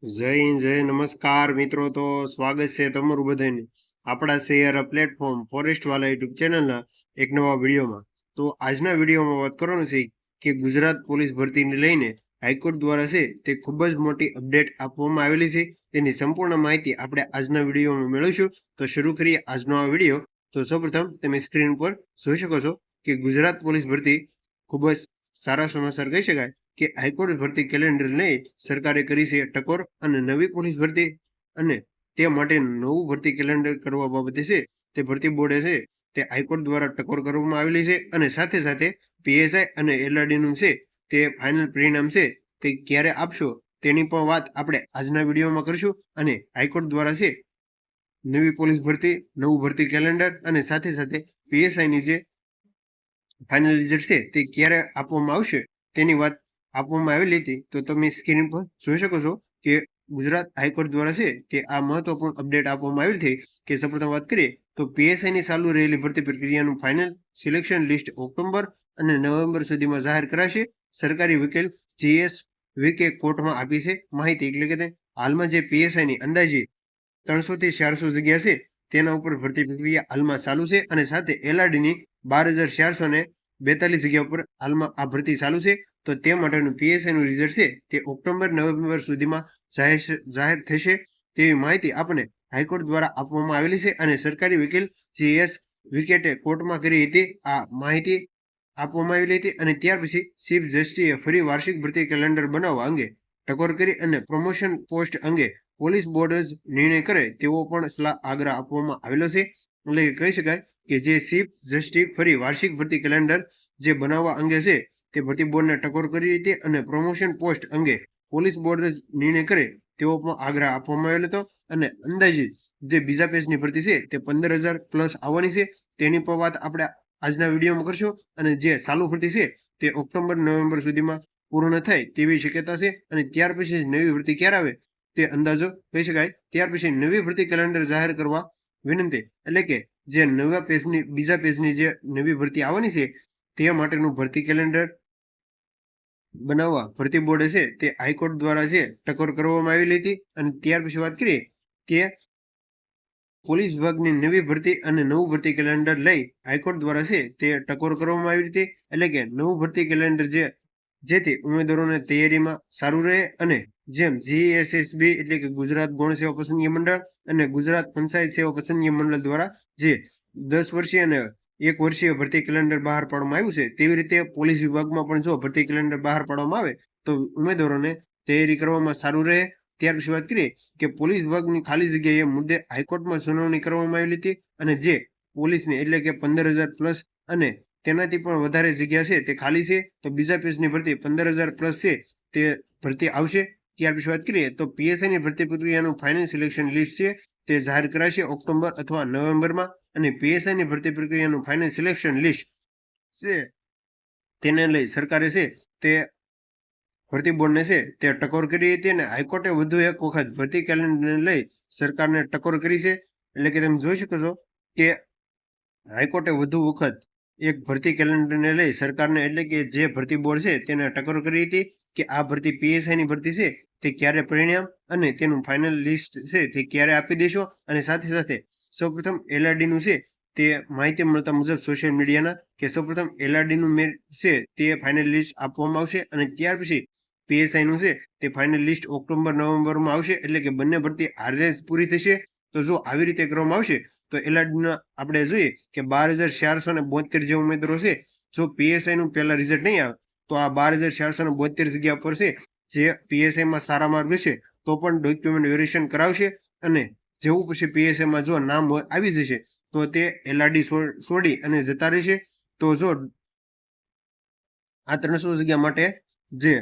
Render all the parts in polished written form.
જય હિન્દ, જય નમસ્કાર મિત્રો. તો સ્વાગત છે તમારું બધાનું આપણા શેર પ્લેટફોર્મ ફોરેસ્ટ વાલા યુટ્યુબ ચેનલના એક નવા વિડીયોમાં. તો આજના વિડીયોમાં વાત કરવાનું છે કે ગુજરાત પોલીસ ભરતીને લઈને હાઈકોર્ટ દ્વારા છે તે ખૂબ જ મોટી અપડેટ આપવામાં આવેલી છે. તેની સંપૂર્ણ માહિતી આપણે આજના વિડીયોમાં મેળવીશું. તો શરૂ કરીએ આજનો આ વિડીયો. તો સૌપ્રથમ તમે સ્ક્રીન પર જોઈ શકો છો કે ગુજરાત પોલીસ ભરતી ખૂબ જ સારા સમાચાર કહી શકાય કે હાઈકોર્ટ ભરતી કેલેન્ડર લઈ સરકારે કરી છે ટકોર અને નવી પોલીસ ભરતી અને તે માટે નવું ભરતી કેલેન્ડર કરવા બાબતે છે તે ભરતી બોર્ડે છે તે હાઈકોર્ટ દ્વારા ટકોર કરવામાં આવેલી છે અને સાથે સાથે પીએસઆઈ અને એલઆરડીનું છે તે ફાઇનલ પરિણામ છે તે ક્યારે આપશો તેની પણ વાત આપણે આજના વિડીયોમાં કરીશું. અને હાઈકોર્ટ દ્વારા છે નવી પોલીસ ભરતી, નવું ભરતી કેલેન્ડર અને સાથે સાથે પીએસઆઈની જે ફાઇનલ રિઝલ્ટ છે તે ક્યારે આપવામાં આવશે તેની વાત આપવામાં આવેલી હતી. તો તમે સ્ક્રીન પર જોઈ શકો છો કે ગુજરાત હાઈકોર્ટ દ્વારા છે તે આ મહત્વપૂર્ણ અપડેટ આપવામાં આવેલ છે કે સૌપ્રથમ વાત કરીએ તો પીએસઆઈની ચાલુ રહેલી ભરતી પ્રક્રિયાનું ફાઇનલ સિલેક્શન લિસ્ટ ઓક્ટોબર અને નવેમ્બર સુધીમાં જાહેર કરાશે. સરકારી વકીલ જીએસ વિકે કોર્ટમાં આપી છે માહિતી. એટલે કે હાલમાં જે પીએસઆઈની અંદાજે 300 થી 400 જગ્યા છે તેના ઉપર ભરતી પ્રક્રિયા હાલમાં ચાલુ છે અને સાથે એલઆરડીની 12,442 જગ્યા ઉપર હાલમાં આ ભરતી ચાલુ છે. તો તે માટેનું પીએસઆઈનું રિઝલ્ટ છે તે ઓક્ટોબર નવેમ્બર સુધીમાં જાહેર થશે તેવી માહિતી આપણને હાઈકોર્ટ દ્વારા આપવામાં આવેલી છે. અને સરકારી વકીલ જીએસ વિકેટે કોર્ટમાં કરી હતી આ માહિતી આપવામાં આવેલી હતી. અને ત્યાર પછી ચીફ જસ્ટિસે ફરી વાર્ષિક ભરતી કેલેન્ડર બનાવવા અંગે ટકોર કરી અને પ્રમોશન પોસ્ટ અંગે પોલીસ બોર્ડ જ નિર્ણય કરે તેવો પણ આગ્રહ આપવામાં આવેલો છે. એટલે કહી શકાય કે જે ચીફ જસ્ટિસ ફરી વાર્ષિક ભરતી કેલેન્ડર જે બનાવવા અંગે છે તે ભરતી બોર્ડને ટકોર કરી હતી અને પ્રમોશન પોસ્ટ અંગે પોલીસ બોર્ડ જ નિર્ણય કરે તેવો પણ આગ્રહ આપવામાં આવેલો હતો. અને અંદાજિત જે બીજા પેજની ભરતી છે તે 15,000 પ્લસ આવવાની છે તેની પણ વાત આપણે આજના વિડીયોમાં કરશું. અને જે ચાલુ ભરતી છે તે ઓક્ટોબર નવેમ્બર સુધીમાં પૂર્ણ થાય તેવી શક્યતા છે. અને ત્યાર પછી નવી ભરતી ક્યારે આવે તે અંદાજો કહી શકાય. ત્યાર પછી નવી ભરતી કેલેન્ડર જાહેર કરવા વિનંતી. એટલે કે જે નવા પેજની બીજા પેજની જે નવી ભરતી આવવાની છે તે માટેનું ભરતી કેલેન્ડર બનાવવા ભરતી બોર્ડે છે તે હાઈકોર્ટ દ્વારા છે ટકોર કરવામાં આવેલી હતી. અને ત્યાર પછી વાત કરીએ કે પોલીસ વિભાગની નવી ભરતી અને નવું ભરતી કેલેન્ડર લઈ હાઈકોર્ટ દ્વારા છે તે ટકોર કરવામાં આવી હતી. એટલે કે નવું ભરતી કેલેન્ડર જેથી ઉમેદવારોને તૈયારીમાં સારું રહે અને જેમ જીએસએસબી એટલે કે ગુજરાત ગૌણ સેવા પસંદગી મંડળ અને ગુજરાત પંચાયત સેવા પસંદગી મંડળ દ્વારા જે 10 વર્ષીય અને 1 વર્ષીય ભરતી કેલેન્ડર બહાર પાડવામાં આવ્યું છે તેવી રીતે પોલીસ વિભાગમાં પણ જો ભરતી કેલેન્ડર બહાર પાડવામાં આવે તો ઉમેદવારોને તૈયારી કરવામાં સારું રહે. ત્યાર પછી વાત કરીએ કે પોલીસ વિભાગની ખાલી જગ્યાએ મુદ્દે હાઈકોર્ટમાં સુનાવણી કરવામાં આવેલી હતી. અને જે પોલીસની એટલે કે 15,000 પ્લસ અને તેનાથી પણ વધારે જગ્યા છે તે ખાલી છે તો બીજા પેજની ભરતી 15,000 પ્લસ છે તે ભરતી આવશે. ત્યાર પછી વાત કરીએ તો પીએસઆઈની ભરતી પ્રક્રિયાનું ફાઇનલ સિલેક્શન લિસ્ટ છે તે જાહેર કરાશે ઓક્ટોબર અથવા નવેમ્બરમાં. અને પીએસઆઈની ભરતી પ્રક્રિયાનું ફાઇનલ સિલેક્શન લિસ્ટ છે તેને લઈ સરકારે છે તે ભરતી બોર્ડને છે તે ટકોર કરી હતી. અને હાઈકોર્ટે વધુ એક વખત ભરતી કેલેન્ડરને લઈ સરકારને ટકોર કરી છે. એટલે કે તમે જોઈ શકો છો કે હાઈકોર્ટે વધુ વખત એક ભરતી કેલેન્ડરને લઈ સરકારને એટલે કે જે ભરતી બોર્ડ છે તેને ટકોર કરી હતી કે આ ભરતી પીએસઆઈની ભરતી છે તે ક્યારે પરિણામ અને તેનું ફાઇનલ લિસ્ટ છે તે ક્યારે આપી દેશો. અને સાથે સાથે સૌપ્રથમ એલઆરડીનું છે તે માહિતી મળતા મુજબ સોશિયલ મીડિયાના કે સૌપ્રથમ એલઆરડીનું છે તે ફાઇનલ લિસ્ટ આપવામાં આવશે. અને ત્યાર પછી પીએસઆઈનું છે તે ફાઇનલ લિસ્ટ ઓક્ટોબર નવેમ્બરમાં આવશે. એટલે કે બંને ભરતી હારે જ પૂરી થશે. તો જો આવી રીતે કરવામાં આવશે તો એલઆરડીના આપણે જોઈએ કે 12,472 જે ઉમેદવારો છે જો પીએસઆઈનું પહેલા રિઝલ્ટ નહીં આવે તો આ 12,472 જગ્યા પર છે જે પીએસઆઈમાં સારા માર્ક હશે તો પણ ડોક્યુમેન્ટ વેરિફિકેશન કરાવશે. અને જેવું પછી પીએસઆઈમાં જો નામ આવી જશે તો તે એલઆરડી છોડી અને જતા રહેશે. તો જો આ 300 જગ્યા માટે જે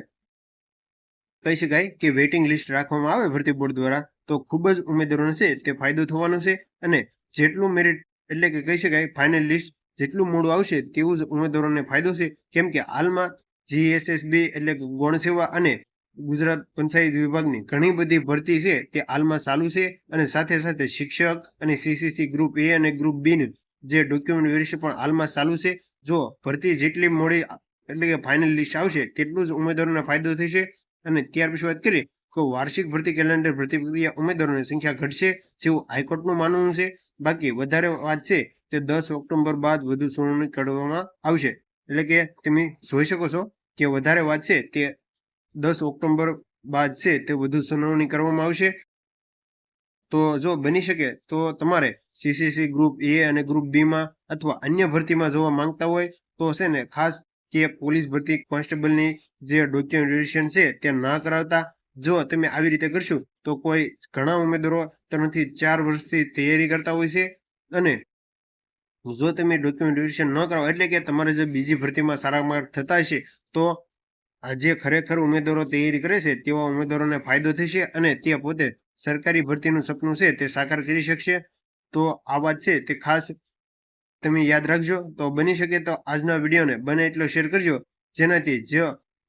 કહી શકાય કે વેઇટિંગ લિસ્ટ રાખવામાં આવે ભરતી બોર્ડ દ્વારા તો ખૂબ જ ઉમેદવારોને છે તે ફાયદો થવાનો છે. અને જેટલું મેરિટ એટલે કે કહી શકાય ફાઇનલ લિસ્ટ જેટલું મોડું આવશે તેવું જ ઉમેદવારોને ફાયદો છે. કેમ કે હાલમાં જીએસએસબી એટલે કે ગૌણ સેવા અને ગુજરાત પંચાયત વિભાગની ઘણી બધી ભરતી છે તે હાલમાં ચાલુ છે. અને સાથે સાથે શિક્ષક અને સીસીસી ગ્રુપ એ અને ગ્રુપ બી નું જે ડોક્યુમેન્ટ વેરિફિકેશન પણ હાલમાં ચાલુ છે. જો ભરતી જેટલી મોડી એટલે કે ફાઇનલ લિસ્ટ આવશે તેટલું જ ઉમેદવારોને ફાયદો થશે. અને ત્યાર પછી વાત કરીએ કે વાર્ષિક ભરતી કેલેન્ડર ભરતી પ્રક્રિયા ઉમેદવારોની સંખ્યા ઘટશે જેવું હાઈકોર્ટનું માનવું છે. બાકી વધારે વાત છે તે 10 ઓક્ટોબર બાદ વધુ સુનાવણી કરવામાં આવશે. એટલે કે તમે જોઈ શકો છો કે વધારે વાત છે તે 10 ઓક્ટોબર બાદ છે તે વધુ સુનાવણી કરવામાં આવશે. તો જો બની શકે તો તમારે સીસીસી ગ્રુપ એ અને ગ્રુપ બી માં અથવા અન્ય ભરતીમાં જવા માંગતા હોય તો છે ને ખાસ કે પોલીસ ભરતી કોન્સ્ટેબલની જે ડોક્યુમેન્ટેશન છે તે ના કરાવતા. જો તમે આવી રીતે કરશો તો કોઈ ઘણા ઉમેદવારો 3 થી 4 વર્ષથી તૈયારી કરતા હોય છે અને જો તમે ડોક્યુમેન્ટેશન ન કરાવો એટલે કે તમારે જે બીજી ભરતીમાં સારા માર્ક થતા હશે તો આ જે ખરેખર ઉમેદવારો તૈયારી કરે છે તેવા ઉમેદવારોને ફાયદો થશે અને તે પોતે સરકારી ભરતીનું સપનું છે તે સાકાર કરી શકશે. તો આ વાત છે તે ખાસ તમે યાદ રાખજો. તો બની શકે તો આજના વિડીયોને બને એટલો શેર કરજો જેનાથી જે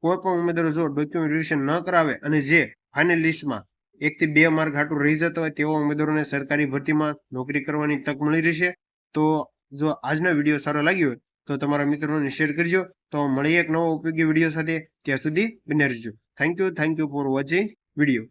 કોઈ પણ ઉમેદવારો જો ડોક્યુમેન્ટેશન ન કરાવે અને જે ફાઇનલ લિસ્ટમાં 1 થી 2 માર્ક હાટું રહી જતો હોય તેવા ઉમેદવારોને સરકારી ભરતીમાં નોકરી કરવાની તક મળી રહેશે. તો જો આજનો વિડીયો સારો લાગ્યો હોય તો તમારા મિત્રોને શેર કરજો. તો મળીએ એક નવો ઉપયોગી વિડીયો સાથે. ત્યાં સુધી બન્યા રહેજો. Thank you for watching video.